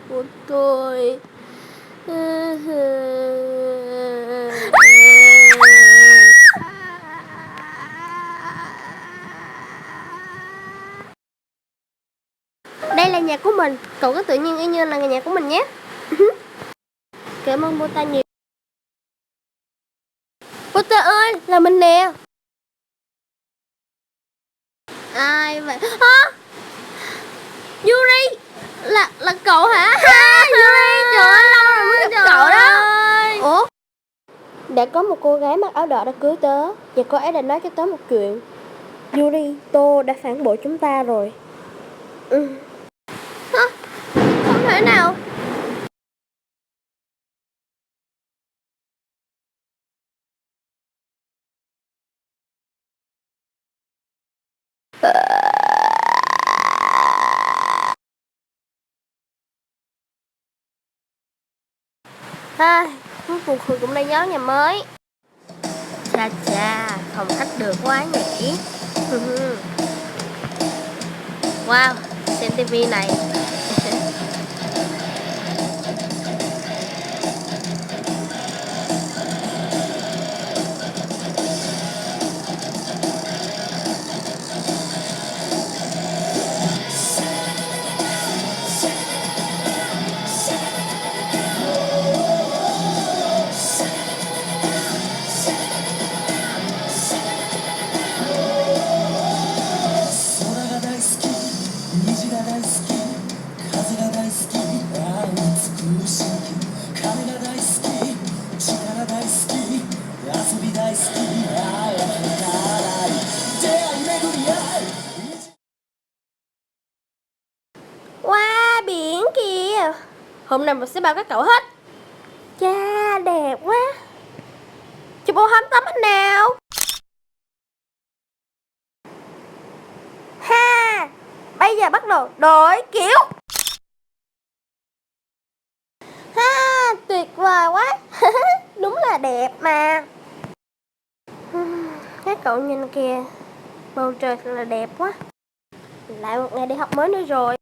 của tôi. Đây là nhà của mình, cậu cứ tự nhiên y như là nhà của mình nhé. Cảm ơn Potter nhiều. Potter ơi, là mình nè. Ai vậy? Yuri, là cậu hả? Yuri, trời ơi, lâu rồi mới gặp cậu đó. Ủa? Đã có một cô gái mặc áo đỏ đã cưới tớ, và cô ấy đã nói cho tớ một chuyện. Yuri, Tô đã phản bội chúng ta rồi. Hả? Không thể nào. Cuối cùng cũng đã nhớ nhà mới. Chà, phòng khách được quá nhỉ. Wow, xem tivi này. Wow, biển kìa. Hôm nay mình sẽ bao các cậu hết. Chà, đẹp quá. Chụp ô hóm tấm hình nào. Ha, bây giờ bắt đầu đổi kiểu. Ha, tuyệt vời quá. Đúng là đẹp mà. Các cậu nhìn kìa, bầu trời thật là đẹp quá. Lại một ngày đi học mới nữa rồi.